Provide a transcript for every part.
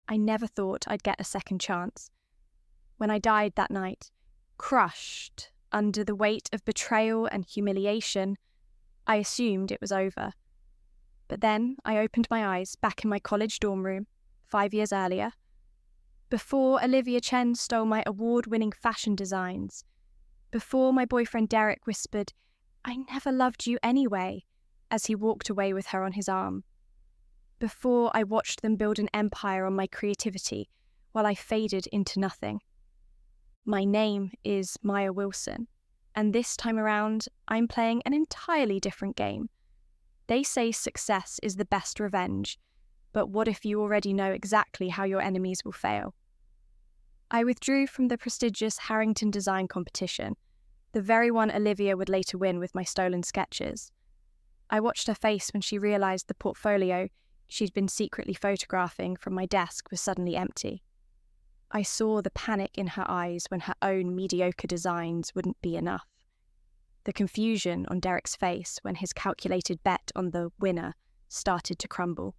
I never thought I'd get a second chance. When I died that night, crushed under the weight of betrayal and humiliation, I assumed it was over. But then I opened my eyes back in my college dorm room, 5 years earlier, before Olivia Chen stole my award-winning fashion designs, before my boyfriend Derek whispered, "I never loved you anyway," as he walked away with her on his arm, before I watched them build an empire on my creativity while I faded into nothing. My name is Maya Wilson, and this time around, I'm playing an entirely different game. They say success is the best revenge, but what if you already know exactly how your enemies will fail? I withdrew from the prestigious Harrington design competition, the very one Olivia would later win with my stolen sketches. I watched her face when she realised the portfolio she'd been secretly photographing from my desk was suddenly empty. I saw the panic in her eyes when her own mediocre designs wouldn't be enough. The confusion on Derek's face when his calculated bet on the winner started to crumble.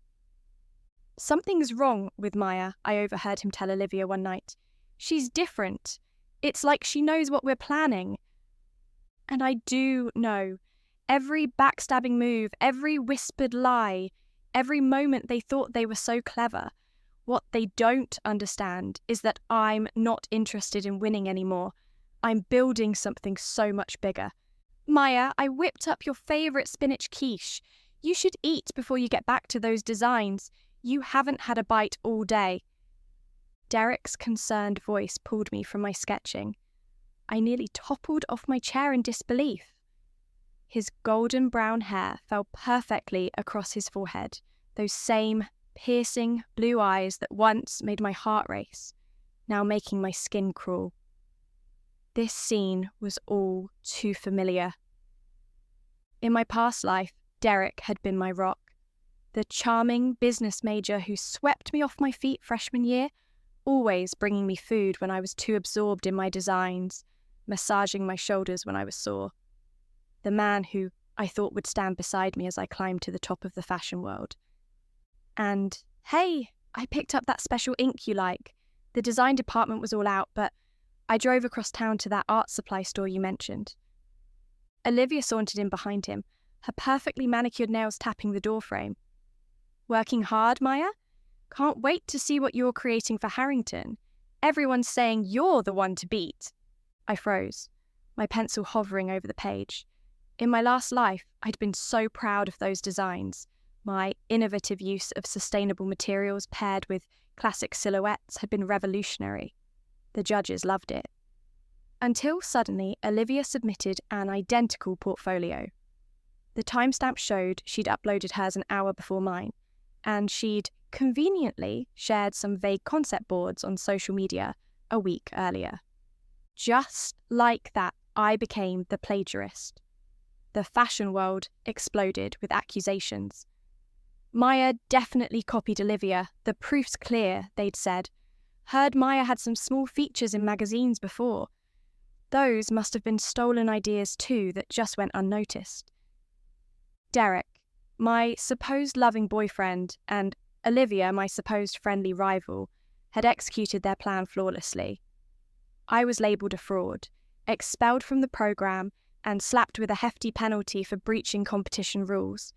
"Something's wrong with Maya," I overheard him tell Olivia one night. "She's different. It's like she knows what we're planning." And I do know. Every backstabbing move, every whispered lie, every moment they thought they were so clever. What they don't understand is that I'm not interested in winning anymore. I'm building something so much bigger. "Maya, I whipped up your favourite spinach quiche. You should eat before you get back to those designs. You haven't had a bite all day." Derek's concerned voice pulled me from my sketching. I nearly toppled off my chair in disbelief. His golden brown hair fell perfectly across his forehead, those same piercing blue eyes that once made my heart race, now making my skin crawl. This scene was all too familiar. In my past life, Derek had been my rock, the charming business major who swept me off my feet freshman year, always bringing me food when I was too absorbed in my designs, massaging my shoulders when I was sore. The man who I thought would stand beside me as I climbed to the top of the fashion world. And, "Hey, I picked up that special ink you like. The design department was all out, but I drove across town to that art supply store you mentioned." Olivia sauntered in behind him, her perfectly manicured nails tapping the doorframe. "Working hard, Maya? Can't wait to see what you're creating for Harrington. Everyone's saying you're the one to beat." I froze, my pencil hovering over the page. In my last life, I'd been so proud of those designs. My innovative use of sustainable materials paired with classic silhouettes had been revolutionary. The judges loved it. Until suddenly, Olivia submitted an identical portfolio. The timestamp showed she'd uploaded hers an hour before mine, and she'd conveniently shared some vague concept boards on social media a week earlier. Just like that, I became the plagiarist. The fashion world exploded with accusations. "Maya definitely copied Olivia. The proof's clear," they'd said. "Heard Maya had some small features in magazines before. Those must have been stolen ideas too that just went unnoticed." Derek, my supposed loving boyfriend, and Olivia, my supposed friendly rival, had executed their plan flawlessly. I was labelled a fraud, expelled from the programme, and slapped with a hefty penalty for breaching competition rules.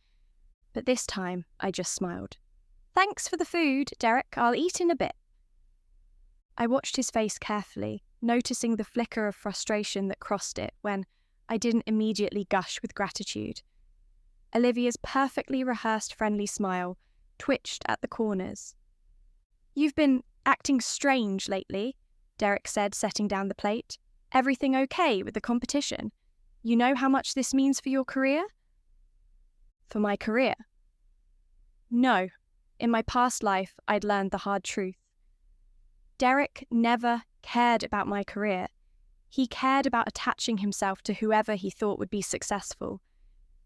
But this time, I just smiled. "Thanks for the food, Derek. I'll eat in a bit." I watched his face carefully, noticing the flicker of frustration that crossed it when I didn't immediately gush with gratitude. Olivia's perfectly rehearsed friendly smile twitched at the corners. "You've been acting strange lately," Derek said, setting down the plate. "Everything okay with the competition? You know how much this means for your career?" "For my career?" No. In my past life, I'd learned the hard truth. Derek never cared about my career. He cared about attaching himself to whoever he thought would be successful.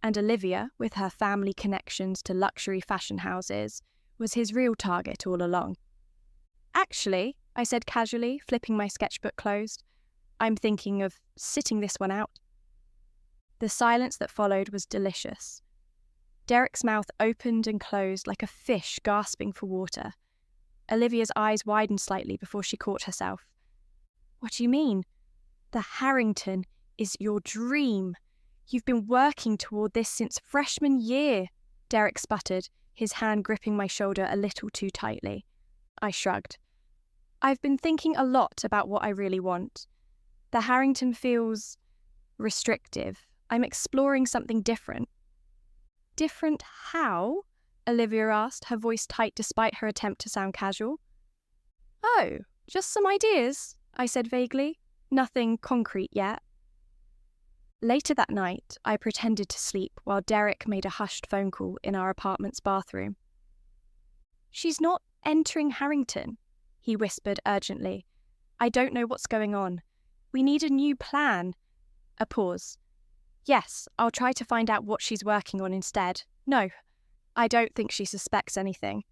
And Olivia, with her family connections to luxury fashion houses, was his real target all along. "Actually," I said casually, flipping my sketchbook closed, "I'm thinking of sitting this one out." The silence that followed was delicious. Derek's mouth opened and closed like a fish gasping for water. Olivia's eyes widened slightly before she caught herself. What do you mean? The Harrington is your dream. You've been working toward this since freshman year, Derek sputtered, his hand gripping my shoulder a little too tightly. I shrugged. I've been thinking a lot about what I really want. The Harrington feels restrictive. I'm exploring something different. Different how? Olivia asked, her voice tight despite her attempt to sound casual. Oh, just some ideas, I said vaguely. Nothing concrete yet. Later that night, I pretended to sleep while Derek made a hushed phone call in our apartment's bathroom. She's not entering Harrington, he whispered urgently. I don't know what's going on. We need a new plan. A pause. Yes, I'll try to find out what she's working on instead. No, I don't think she suspects anything.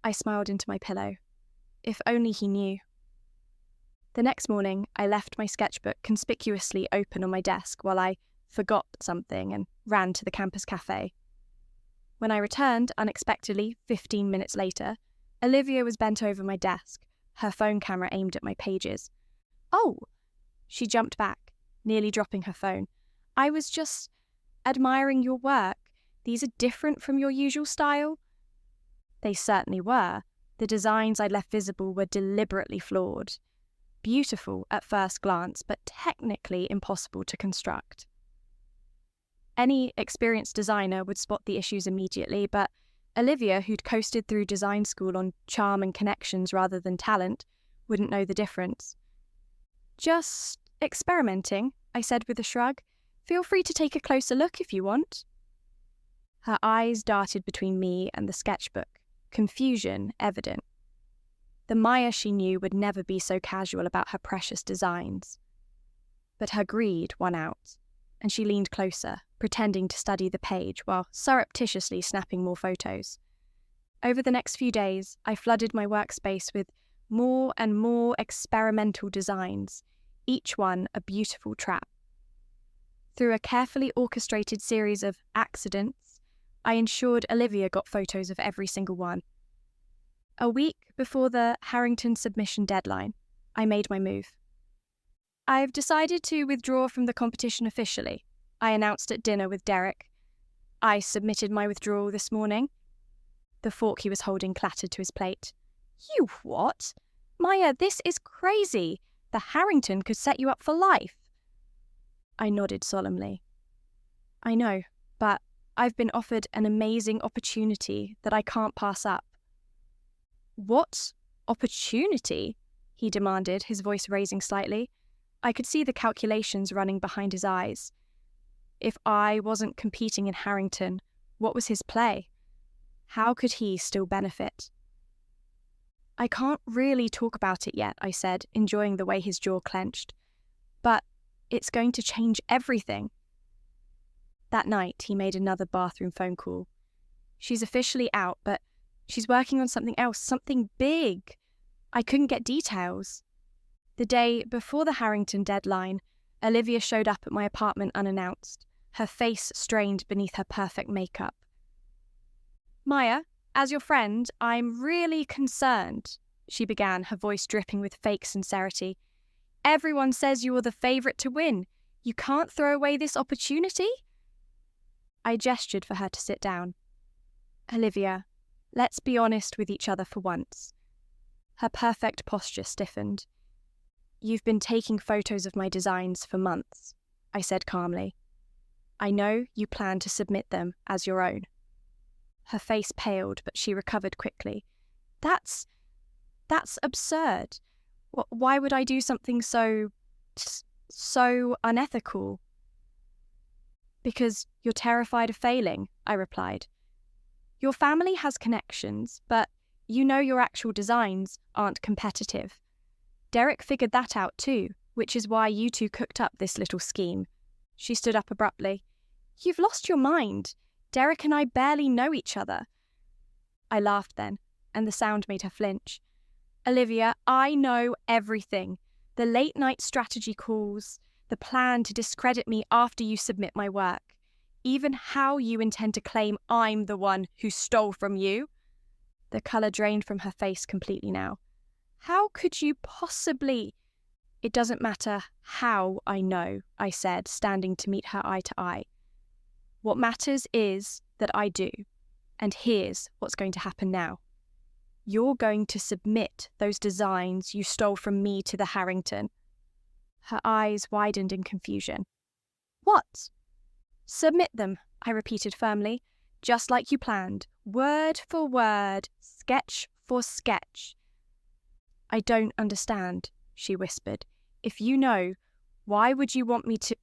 I smiled into my pillow. If only he knew. The next morning, I left my sketchbook conspicuously open on my desk while I forgot something and ran to the campus cafe. When I returned, unexpectedly, 15 minutes later, Olivia was bent over my desk, her phone camera aimed at my pages. Oh! She jumped back, nearly dropping her phone. I was just admiring your work. These are different from your usual style? They certainly were. The designs I left visible were deliberately flawed. Beautiful at first glance, but technically impossible to construct. Any experienced designer would spot the issues immediately, but Olivia, who'd coasted through design school on charm and connections rather than talent, wouldn't know the difference. Just experimenting, I said with a shrug. Feel free to take a closer look if you want. Her eyes darted between me and the sketchbook, confusion evident. The Maya she knew would never be so casual about her precious designs. But her greed won out, and she leaned closer, pretending to study the page while surreptitiously snapping more photos. Over the next few days, I flooded my workspace with more and more experimental designs, each one a beautiful trap. Through a carefully orchestrated series of accidents, I ensured Olivia got photos of every single one. A week before the Harrington submission deadline, I made my move. I've decided to withdraw from the competition officially, I announced at dinner with Derek. I submitted my withdrawal this morning. The fork he was holding clattered to his plate. You what? Maya, this is crazy. The Harrington could set you up for life. I nodded solemnly. I know, but I've been offered an amazing opportunity that I can't pass up. What opportunity? He demanded, his voice raising slightly. I could see the calculations running behind his eyes. If I wasn't competing in Harrington, what was his play? How could he still benefit? I can't really talk about it yet, I said, enjoying the way his jaw clenched. But it's going to change everything. That night, he made another bathroom phone call. She's officially out, but she's working on something else, something big. I couldn't get details. The day before the Harrington deadline, Olivia showed up at my apartment unannounced, her face strained beneath her perfect makeup. Maya, as your friend, I'm really concerned, she began, her voice dripping with fake sincerity. Everyone says you're the favourite to win. You can't throw away this opportunity? I gestured for her to sit down. Olivia, let's be honest with each other for once. Her perfect posture stiffened. You've been taking photos of my designs for months, I said calmly. I know you plan to submit them as your own. Her face paled, but she recovered quickly. That's absurd. Why would I do something so unethical? Because you're terrified of failing, I replied. Your family has connections, but you know your actual designs aren't competitive. Derek figured that out too, which is why you two cooked up this little scheme. She stood up abruptly. You've lost your mind. Derek and I barely know each other. I laughed then, and the sound made her flinch. Olivia, I know everything. The late-night strategy calls, the plan to discredit me after you submit my work, even how you intend to claim I'm the one who stole from you. The colour drained from her face completely now. How could you possibly? It doesn't matter how I know, I said, standing to meet her eye to eye. What matters is that I do. And here's what's going to happen now. You're going to submit those designs you stole from me to the Harrington. Her eyes widened in confusion. What? Submit them, I repeated firmly, just like you planned, word for word, sketch for sketch. I don't understand, she whispered. If you know, why would you want me to?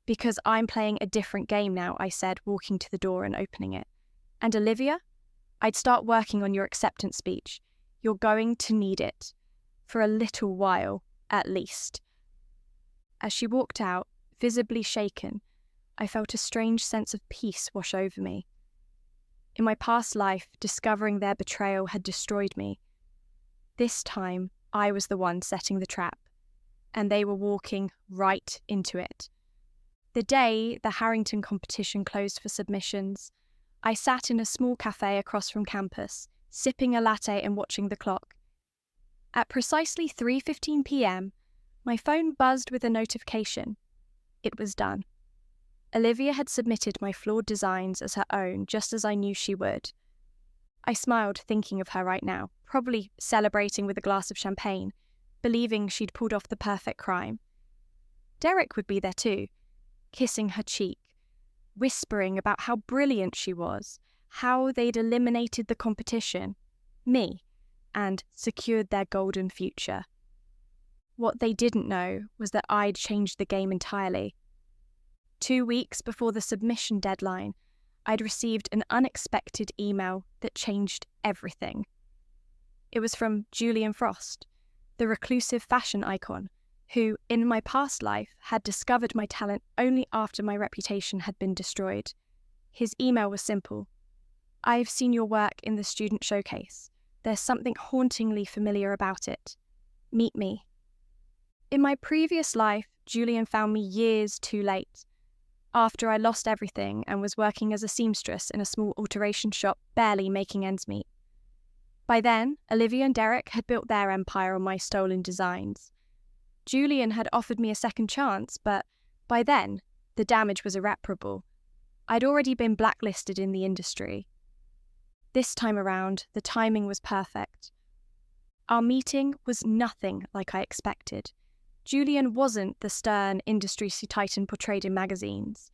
Because I'm playing a different game now, I said, walking to the door and opening it. And Olivia? I'd start working on your acceptance speech. You're going to need it. For a little while, at least. As she walked out, visibly shaken, I felt a strange sense of peace wash over me. In my past life, discovering their betrayal had destroyed me. This time, I was the one setting the trap, and they were walking right into it. The day the Harrington competition closed for submissions, I sat in a small cafe across from campus, sipping a latte and watching the clock. At precisely 3:15 p.m, my phone buzzed with a notification. It was done. Olivia had submitted my flawed designs as her own, just as I knew she would. I smiled thinking of her right now, probably celebrating with a glass of champagne, believing she'd pulled off the perfect crime. Derek would be there too, kissing her cheek, whispering about how brilliant she was, how they'd eliminated the competition, me, and secured their golden future. What they didn't know was that I'd changed the game entirely. 2 weeks before the submission deadline, I'd received an unexpected email that changed everything. It was from Julian Frost, the reclusive fashion icon, who, in my past life, had discovered my talent only after my reputation had been destroyed. His email was simple. I've seen your work in the student showcase. There's something hauntingly familiar about it. Meet me. In my previous life, Julian found me years too late, after I lost everything and was working as a seamstress in a small alteration shop, barely making ends meet. By then, Olivia and Derek had built their empire on my stolen designs. Julian had offered me a second chance, but by then, the damage was irreparable. I'd already been blacklisted in the industry. This time around, the timing was perfect. Our meeting was nothing like I expected. Julian wasn't the stern industry titan portrayed in magazines.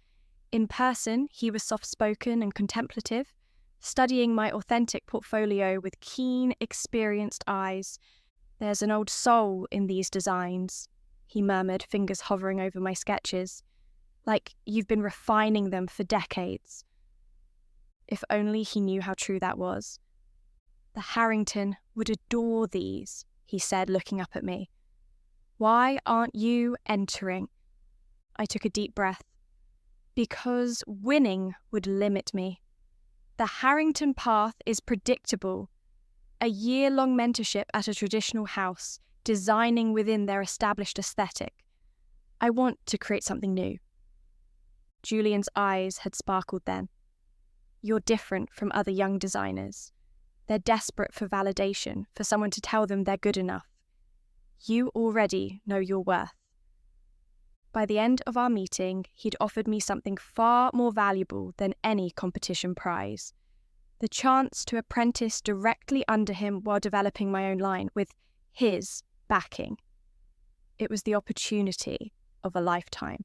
In person, he was soft-spoken and contemplative, studying my authentic portfolio with keen, experienced eyes. There's an old soul in these designs, he murmured, fingers hovering over my sketches. Like you've been refining them for decades. If only he knew how true that was. The Harrington would adore these, he said, looking up at me. Why aren't you entering? I took a deep breath. Because winning would limit me. The Harrington path is predictable. A year-long mentorship at a traditional house, designing within their established aesthetic. I want to create something new. Julian's eyes had sparkled then. You're different from other young designers. They're desperate for validation, for someone to tell them they're good enough. You already know your worth. By the end of our meeting, he'd offered me something far more valuable than any competition prize. The chance to apprentice directly under him while developing my own line with his backing. It was the opportunity of a lifetime,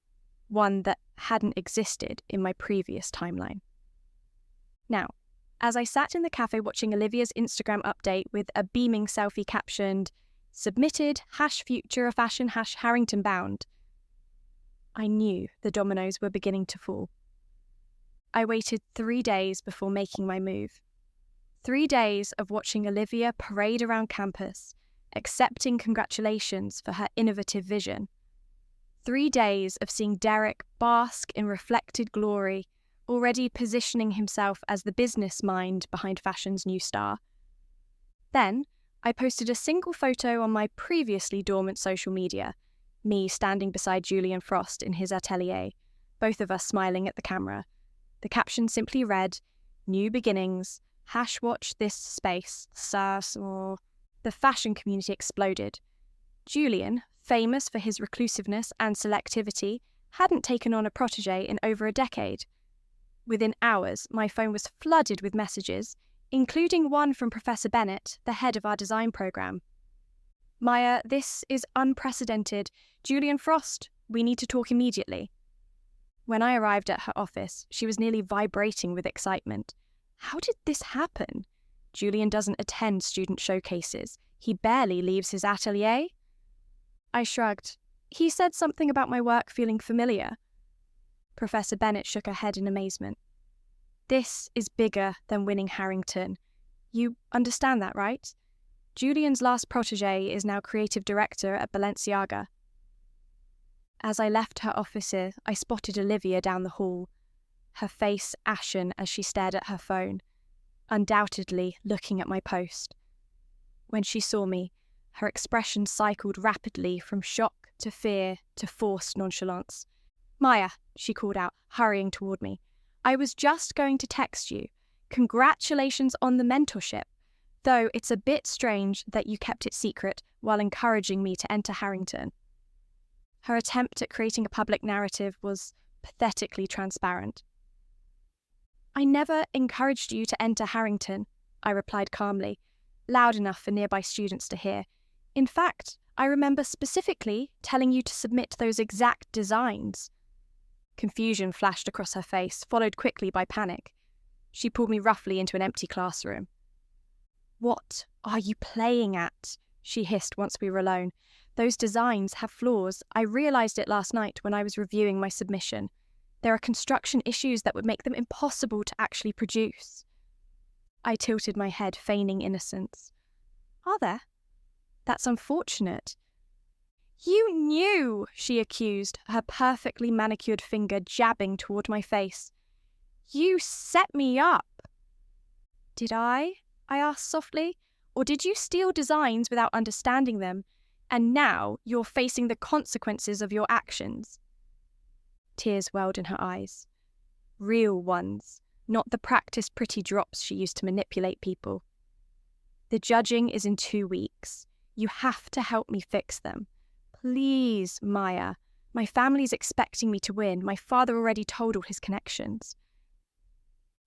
one that hadn't existed in my previous timeline. Now, as I sat in the cafe watching Olivia's Instagram update with a beaming selfie captioned, "Submitted, #future of fashion, #Harrington bound," I knew the dominoes were beginning to fall. I waited 3 days before making my move. 3 days of watching Olivia parade around campus, accepting congratulations for her innovative vision. 3 days of seeing Derek bask in reflected glory, already positioning himself as the business mind behind fashion's new star. Then, I posted a single photo on my previously dormant social media, me standing beside Julian Frost in his atelier, both of us smiling at the camera. The caption simply read, "New beginnings, Watch this space, sus, or... The fashion community exploded. Julian, famous for his reclusiveness and selectivity, hadn't taken on a protege in over a decade. Within hours, my phone was flooded with messages, including one from Professor Bennett, the head of our design program. Maya, this is unprecedented. Julian Frost, we need to talk immediately. When I arrived at her office, she was nearly vibrating with excitement. How did this happen? Julian doesn't attend student showcases. He barely leaves his atelier. I shrugged. He said something about my work feeling familiar. Professor Bennett shook her head in amazement. This is bigger than winning Harrington. You understand that, right? Julian's last protege is now creative director at Balenciaga. As I left her office, I spotted Olivia down the hall, her face ashen as she stared at her phone, undoubtedly looking at my post. When she saw me, her expression cycled rapidly from shock to fear to forced nonchalance. Maya, she called out, hurrying toward me. I was just going to text you. Congratulations on the mentorship, though it's a bit strange that you kept it secret while encouraging me to enter Harrington. Her attempt at creating a public narrative was pathetically transparent. I never encouraged you to enter Harrington, I replied calmly, loud enough for nearby students to hear. In fact, I remember specifically telling you to submit those exact designs. Confusion flashed across her face, followed quickly by panic. She pulled me roughly into an empty classroom. What are you playing at? She hissed once we were alone. Those designs have flaws. I realised it last night when I was reviewing my submission. There are construction issues that would make them impossible to actually produce. I tilted my head, feigning innocence. Are there? That's unfortunate. You knew, she accused, her perfectly manicured finger jabbing toward my face. You set me up. Did I asked softly. Or did you steal designs without understanding them, and now you're facing the consequences of your actions? Tears welled in her eyes. Real ones, not the practiced pretty drops she used to manipulate people. The judging is in 2 weeks. You have to help me fix them. Please, Maya. My family's expecting me to win. My father already told all his connections.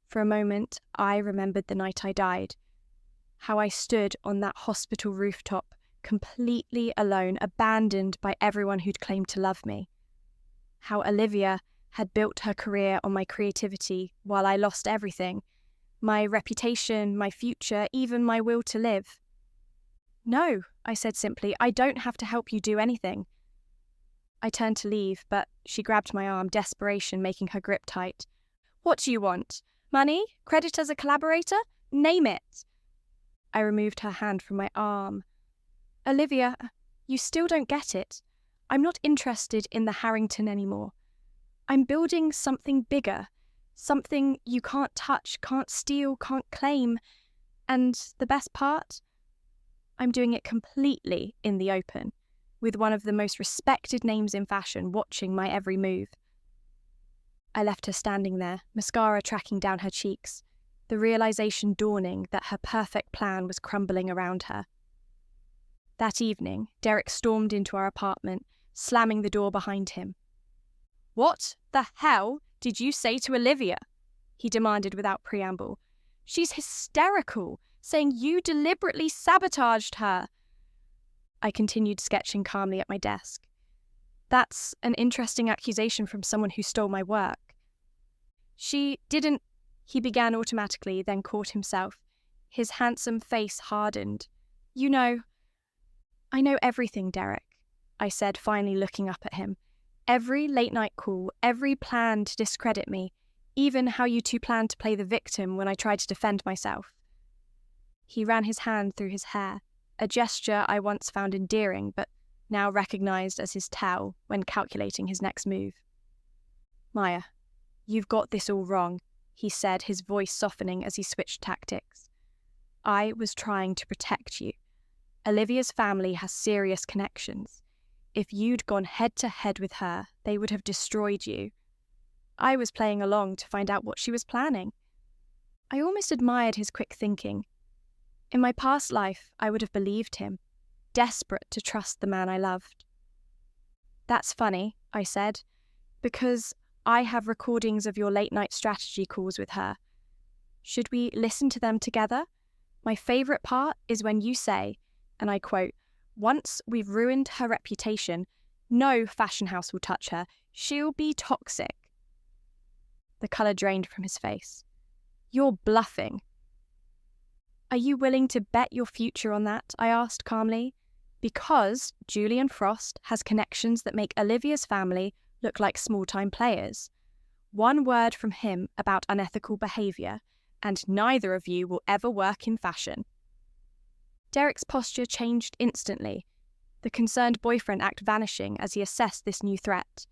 For a moment, I remembered the night I died. How I stood on that hospital rooftop, completely alone, abandoned by everyone who'd claimed to love me. How Olivia had built her career on my creativity while I lost everything. My reputation, my future, even my will to live. No, I said simply, I don't have to help you do anything. I turned to leave, but she grabbed my arm, desperation making her grip tight. What do you want? Money? Credit as a collaborator? Name it. I removed her hand from my arm. Olivia, you still don't get it. I'm not interested in the Harrington anymore. I'm building something bigger, something you can't touch, can't steal, can't claim. And the best part? I'm doing it completely in the open, with one of the most respected names in fashion watching my every move. I left her standing there, mascara tracking down her cheeks, the realization dawning that her perfect plan was crumbling around her. That evening, Derek stormed into our apartment, slamming the door behind him. What the hell did you say to Olivia? He demanded without preamble. She's hysterical, saying you deliberately sabotaged her. I continued sketching calmly at my desk. That's an interesting accusation from someone who stole my work. She didn't, he began automatically, then caught himself. His handsome face hardened. I know everything, Derek, I said, finally looking up at him. Every late-night call, every plan to discredit me, even how you two planned to play the victim when I tried to defend myself. He ran his hand through his hair, a gesture I once found endearing, but now recognized as his tell when calculating his next move. Maya, you've got this all wrong, he said, his voice softening as he switched tactics. I was trying to protect you. Olivia's family has serious connections. If you'd gone head-to-head with her, they would have destroyed you. I was playing along to find out what she was planning. I almost admired his quick thinking. In my past life, I would have believed him, desperate to trust the man I loved. That's funny, I said, because I have recordings of your late-night strategy calls with her. Should we listen to them together? My favourite part is when you say, and I quote, "Once we've ruined her reputation, no fashion house will touch her. She'll be toxic." The colour drained from his face. You're bluffing. Are you willing to bet your future on that? I asked calmly. Because Julian Frost has connections that make Olivia's family look like small-time players. One word from him about unethical behaviour, and neither of you will ever work in fashion. Derek's posture changed instantly, the concerned boyfriend act vanishing as he assessed this new threat.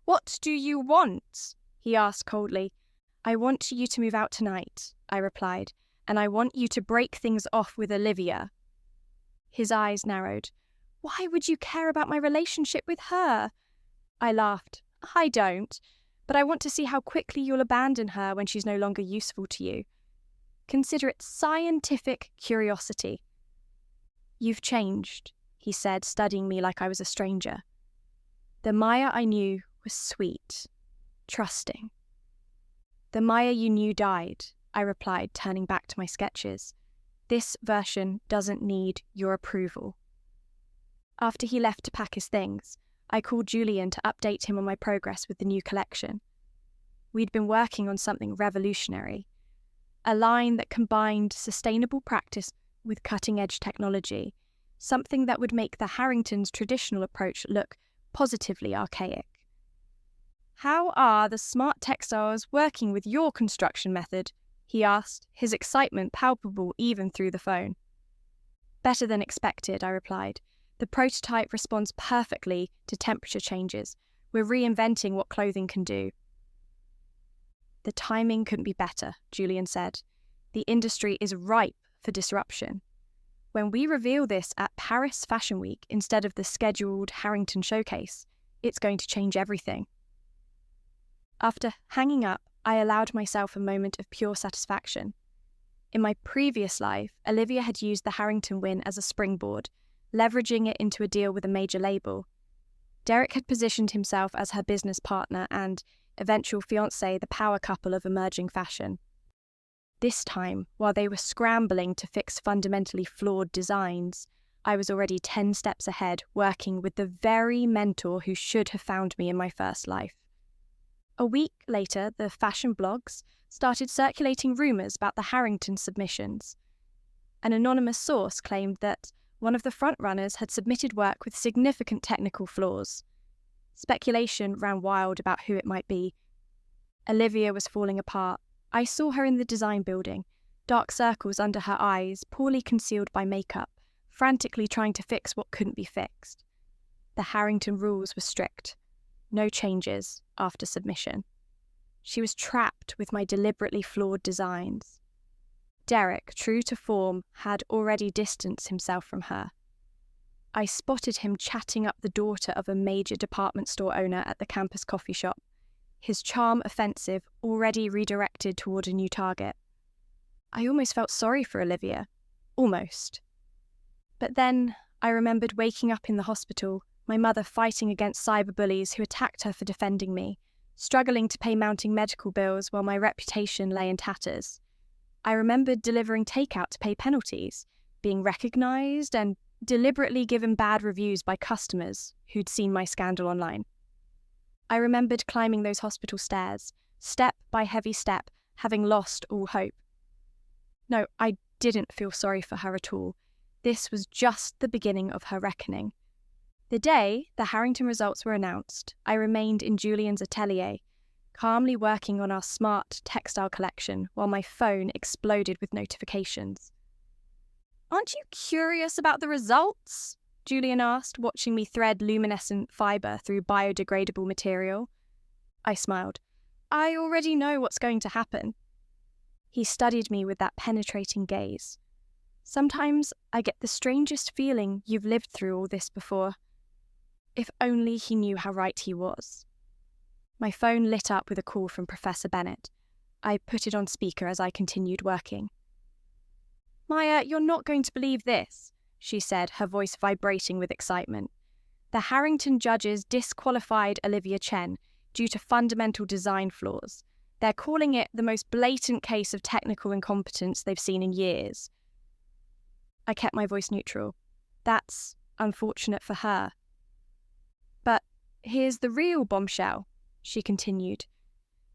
"What do you want?" he asked coldly. "I want you to move out tonight," I replied, "and I want you to break things off with Olivia." His eyes narrowed. "Why would you care about my relationship with her?" I laughed. "I don't, but I want to see how quickly you'll abandon her when she's no longer useful to you. Consider it scientific curiosity." "You've changed," he said, studying me like I was a stranger. The Maya I knew was sweet, trusting. "The Maya you knew died," I replied, turning back to my sketches. "This version doesn't need your approval." After he left to pack his things, I called Julian to update him on my progress with the new collection. We'd been working on something revolutionary, a line that combined sustainable practice with cutting-edge technology, something that would make the Harringtons' traditional approach look positively archaic. "How are the smart textiles working with your construction method?" he asked, his excitement palpable even through the phone. "Better than expected," I replied. "The prototype responds perfectly to temperature changes. We're reinventing what clothing can do." "The timing couldn't be better," Julian said. "The industry is ripe for disruption. When we reveal this at Paris Fashion Week instead of the scheduled Harrington showcase, it's going to change everything." After hanging up, I allowed myself a moment of pure satisfaction. In my previous life, Olivia had used the Harrington win as a springboard, leveraging it into a deal with a major label. Derek had positioned himself as her business partner and eventual fiancé, the power couple of emerging fashion. This time, while they were scrambling to fix fundamentally flawed designs, I was already 10 steps ahead, working with the very mentor who should have found me in my first life. A week later, the fashion blogs started circulating rumours about the Harrington submissions. An anonymous source claimed that one of the frontrunners had submitted work with significant technical flaws. Speculation ran wild about who it might be. Olivia was falling apart. I saw her in the design building, dark circles under her eyes, poorly concealed by makeup, frantically trying to fix what couldn't be fixed. The Harrington rules were strict. No changes after submission. She was trapped with my deliberately flawed designs. Derek, true to form, had already distanced himself from her. I spotted him chatting up the daughter of a major department store owner at the campus coffee shop, his charm offensive already redirected toward a new target. I almost felt sorry for Olivia. Almost. But then I remembered waking up in the hospital, my mother fighting against cyberbullies who attacked her for defending me, struggling to pay mounting medical bills while my reputation lay in tatters. I remembered delivering takeout to pay penalties, being recognised and deliberately given bad reviews by customers who'd seen my scandal online. I remembered climbing those hospital stairs, step by heavy step, having lost all hope. No, I didn't feel sorry for her at all. This was just the beginning of her reckoning. The day the Harrington results were announced, I remained in Julian's atelier, calmly working on our smart textile collection while my phone exploded with notifications. "Aren't you curious about the results?" Julian asked, watching me thread luminescent fibre through biodegradable material. I smiled. "I already know what's going to happen." He studied me with that penetrating gaze. "Sometimes I get the strangest feeling you've lived through all this before." If only he knew how right he was. My phone lit up with a call from Professor Bennett. I put it on speaker as I continued working. "Maya, you're not going to believe this," she said, her voice vibrating with excitement. "The Harrington judges disqualified Olivia Chen due to fundamental design flaws. They're calling it the most blatant case of technical incompetence they've seen in years." I kept my voice neutral. "That's unfortunate for her. But here's the real bombshell," she continued.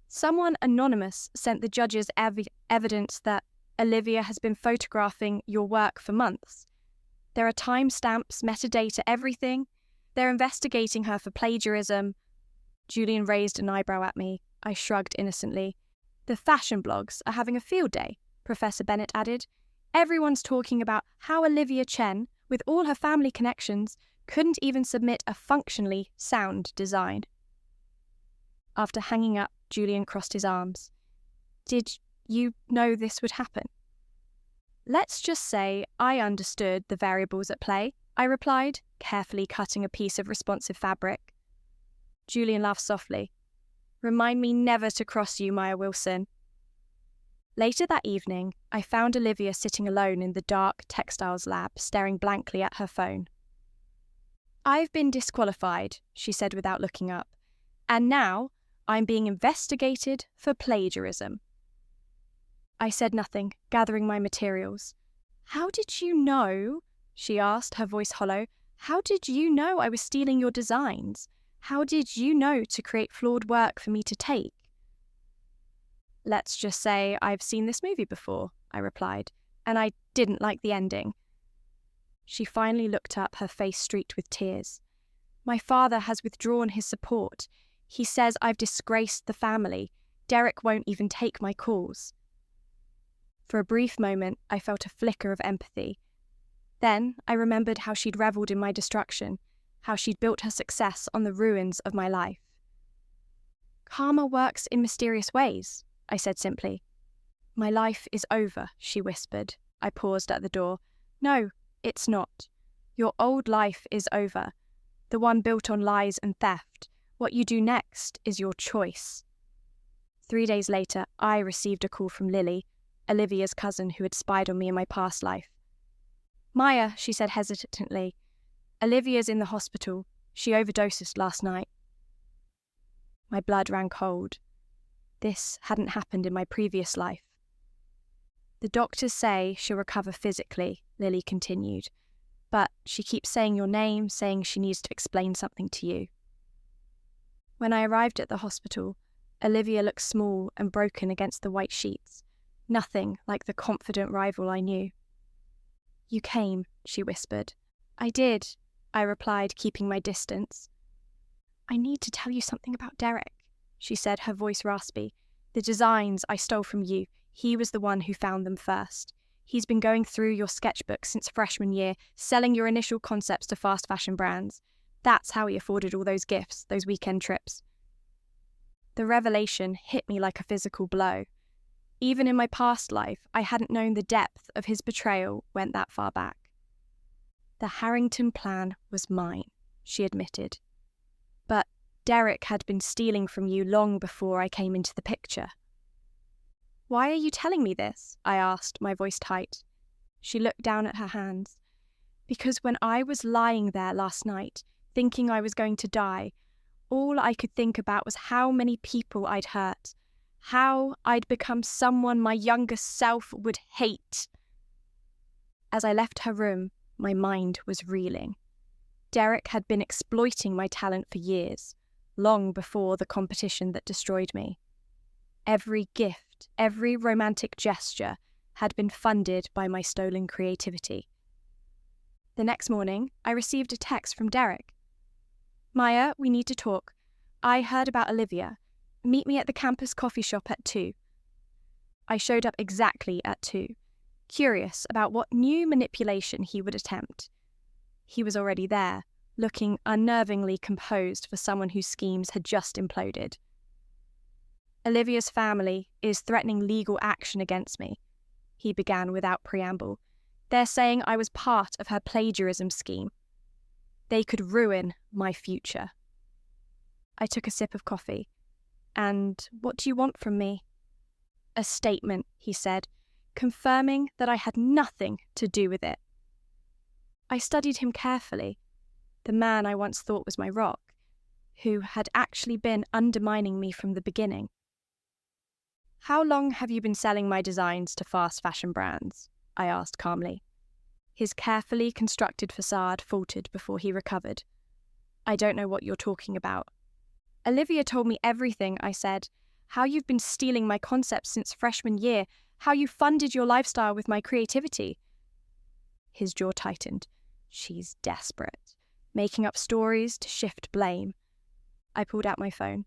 "Someone anonymous sent the judges evidence that Olivia has been photographing your work for months. There are timestamps, metadata, everything. They're investigating her for plagiarism." Julian raised an eyebrow at me. I shrugged innocently. "The fashion blogs are having a field day," Professor Bennett added. "Everyone's talking about how Olivia Chen, with all her family connections, couldn't even submit a functionally sound design." After hanging up, Julian crossed his arms. "Did you know this would happen?" "Let's just say I understood the variables at play," I replied, carefully cutting a piece of responsive fabric. Julian laughed softly. "Remind me never to cross you, Maya Wilson." Later that evening, I found Olivia sitting alone in the dark textiles lab, staring blankly at her phone. "I've been disqualified," she said without looking up, "and now I'm being investigated for plagiarism." I said nothing, gathering my materials. "How did you know?" she asked, her voice hollow. "How did you know I was stealing your designs? How did you know to create flawed work for me to take?" "Let's just say I've seen this movie before," I replied, "and I didn't like the ending." She finally looked up, her face streaked with tears. "My father has withdrawn his support. He says I've disgraced the family. Derek won't even take my calls." For a brief moment, I felt a flicker of empathy. Then I remembered how she'd revelled in my destruction, how she'd built her success on the ruins of my life. "Karma works in mysterious ways," I said simply. "My life is over," she whispered. I paused at the door. "No, it's not. Your old life is over. The one built on lies and theft. What you do next is your choice." 3 days later, I received a call from Lily, Olivia's cousin who had spied on me in my past life. "Maya," she said hesitantly, "Olivia's in the hospital. She overdosed last night." My blood ran cold. This hadn't happened in my previous life. "The doctors say she'll recover physically," Lily continued, "but she keeps saying your name, saying she needs to explain something to you." When I arrived at the hospital, Olivia looked small and broken against the white sheets, nothing like the confident rival I knew. "You came," she whispered. "I did," I replied, keeping my distance. "I need to tell you something about Derek," she said, her voice raspy. "The designs I stole from you, he was the one who found them first. He's been going through your sketchbook since freshman year, selling your initial concepts to fast fashion brands. That's how he afforded all those gifts, those weekend trips." The revelation hit me like a physical blow. Even in my past life, I hadn't known the depth of his betrayal went that far back. "The Harrington plan was mine," she admitted. "But Derek had been stealing from you long before I came into the picture." "Why are you telling me this?" I asked, my voice tight. She looked down at her hands. "Because when I was lying there last night, thinking I was going to die, all I could think about was how many people I'd hurt, how I'd become someone my younger self would hate." As I left her room, my mind was reeling. Derek had been exploiting my talent for years, long before the competition that destroyed me. Every gift, every romantic gesture had been funded by my stolen creativity. The next morning, I received a text from Derek. "Maya, we need to talk. I heard about Olivia. Meet me at the campus coffee shop at 2. I showed up exactly at 2, curious about what new manipulation he would attempt. He was already there, looking unnervingly composed for someone whose schemes had just imploded. "Olivia's family is threatening legal action against me," he began without preamble. "They're saying I was part of her plagiarism scheme. They could ruin my future." I took a sip of coffee. "And what do you want from me?" A statement, he said, confirming that I had nothing to do with it. I studied him carefully, the man I once thought was my rock, who had actually been undermining me from the beginning. "How long have you been selling my designs to fast fashion brands?" I asked calmly. His carefully constructed facade faltered before he recovered. "I don't know what you're talking about." "Olivia told me everything," I said. "How you've been stealing my concepts since freshman year, how you funded your lifestyle with my creativity." His jaw tightened. She's desperate, making up stories to shift blame. I pulled out my phone.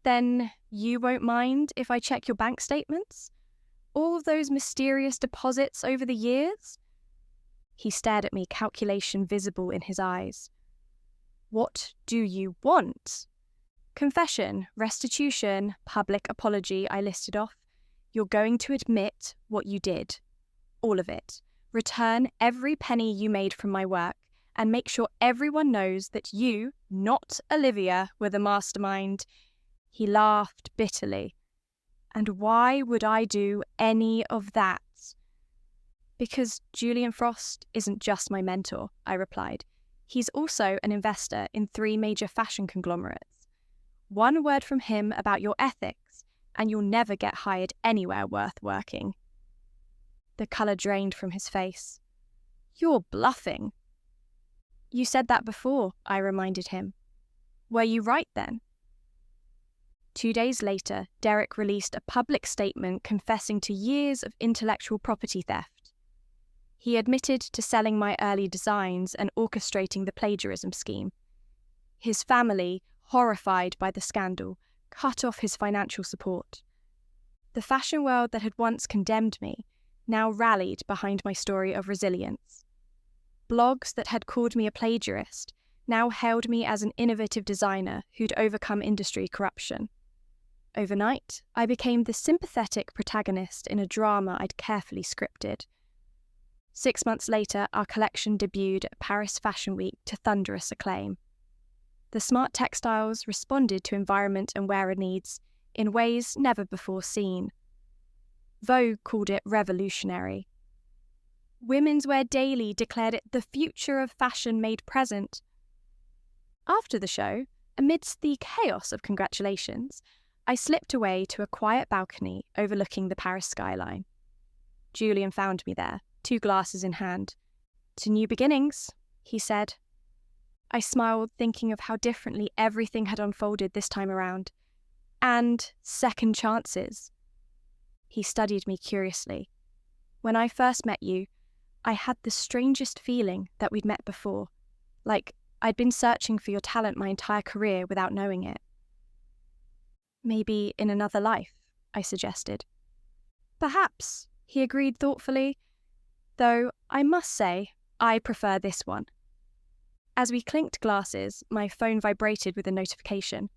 "Then you won't mind if I check your bank statements? All of those mysterious deposits over the years?" He stared at me, calculation visible in his eyes. "What do you want?" "Confession, restitution, public apology," I listed off. "You're going to admit what you did. All of it. Return every penny you made from my work and make sure everyone knows that you, not Olivia, were the mastermind." He laughed bitterly. "And why would I do any of that?" "Because Julian Frost isn't just my mentor," I replied. "He's also an investor in 3 major fashion conglomerates. One word from him about your ethics, and you'll never get hired anywhere worth working." The colour drained from his face. "You're bluffing." "You said that before," I reminded him. "Were you right then?" 2 days later, Derek released a public statement confessing to years of intellectual property theft. He admitted to selling my early designs and orchestrating the plagiarism scheme. His family, horrified by the scandal, cut off his financial support. The fashion world that had once condemned me now rallied behind my story of resilience. Blogs that had called me a plagiarist now hailed me as an innovative designer who'd overcome industry corruption. Overnight, I became the sympathetic protagonist in a drama I'd carefully scripted. 6 months later, our collection debuted at Paris Fashion Week to thunderous acclaim. The smart textiles responded to environment and wearer needs in ways never before seen. Vogue called it revolutionary. Women's Wear Daily declared it the future of fashion made present. After the show, amidst the chaos of congratulations, I slipped away to a quiet balcony overlooking the Paris skyline. Julian found me there, 2 glasses in hand. "To new beginnings," he said. I smiled, thinking of how differently everything had unfolded this time around. "And second chances." He studied me curiously. "When I first met you, I had the strangest feeling that we'd met before, like I'd been searching for your talent my entire career without knowing it." "Maybe in another life," I suggested. "Perhaps," he agreed thoughtfully, "though I must say I prefer this one." As we clinked glasses, my phone vibrated with a notification.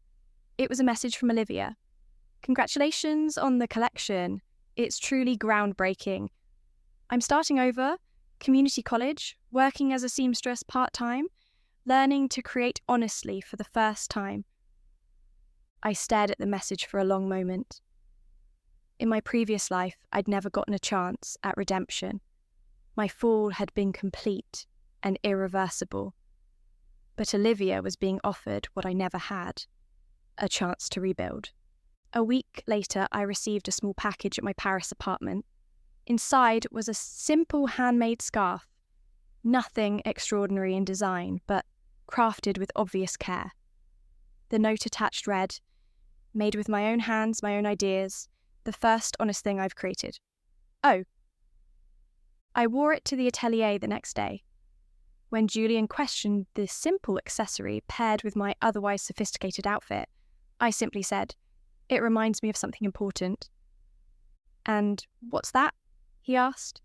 It was a message from Olivia. "Congratulations on the collection. It's truly groundbreaking. I'm starting over, community college, working as a seamstress part-time, learning to create honestly for the first time." I stared at the message for a long moment. In my previous life, I'd never gotten a chance at redemption. My fall had been complete and irreversible. But Olivia was being offered what I never had, a chance to rebuild. A week later, I received a small package at my Paris apartment. Inside was a simple handmade scarf. Nothing extraordinary in design, but crafted with obvious care. The note attached read, "Made with my own hands, my own ideas, the first honest thing I've created. Oh." I wore it to the atelier the next day. When Julian questioned the simple accessory paired with my otherwise sophisticated outfit, I simply said, "It reminds me of something important." "And what's that?" he asked.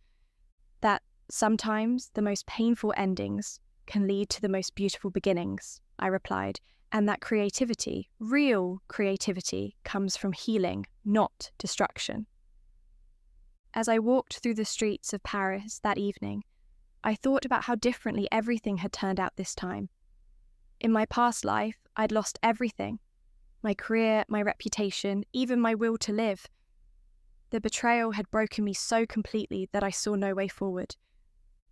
"That sometimes the most painful endings can lead to the most beautiful beginnings," I replied, "and that creativity, real creativity, comes from healing, not destruction." As I walked through the streets of Paris that evening, I thought about how differently everything had turned out this time. In my past life, I'd lost everything. My career, my reputation, even my will to live. The betrayal had broken me so completely that I saw no way forward.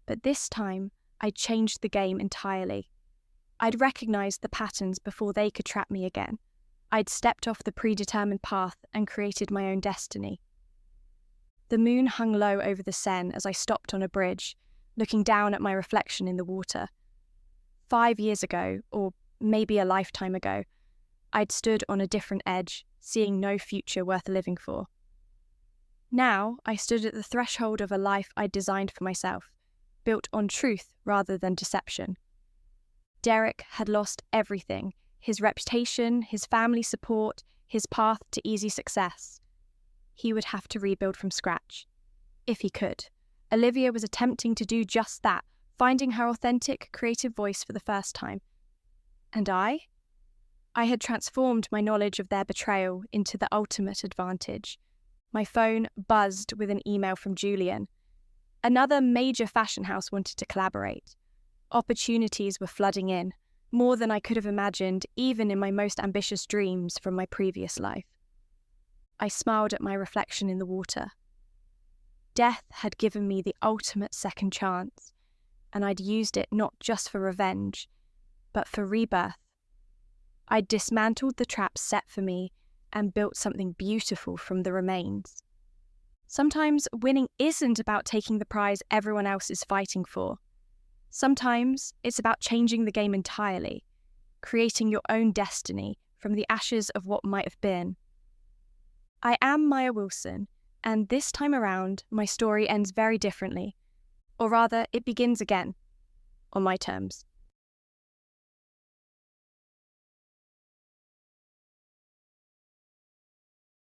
But this time, I'd changed the game entirely. I'd recognized the patterns before they could trap me again. I'd stepped off the predetermined path and created my own destiny. The moon hung low over the Seine as I stopped on a bridge, looking down at my reflection in the water. 5 years ago, or maybe a lifetime ago, I'd stood on a different edge, seeing no future worth living for. Now, I stood at the threshold of a life I'd designed for myself, built on truth rather than deception. Derek had lost everything: his reputation, his family support, his path to easy success. He would have to rebuild from scratch. If he could. Olivia was attempting to do just that, finding her authentic, creative voice for the first time. And I had transformed my knowledge of their betrayal into the ultimate advantage. My phone buzzed with an email from Julian. Another major fashion house wanted to collaborate. Opportunities were flooding in, more than I could have imagined, even in my most ambitious dreams from my previous life. I smiled at my reflection in the water. Death had given me the ultimate second chance, and I'd used it not just for revenge, but for rebirth. I'd dismantled the traps set for me and built something beautiful from the remains. Sometimes winning isn't about taking the prize everyone else is fighting for. Sometimes it's about changing the game entirely, creating your own destiny from the ashes of what might have been. I am Maya Wilson, and this time around, my story ends very differently. Or rather, it begins again, on my terms.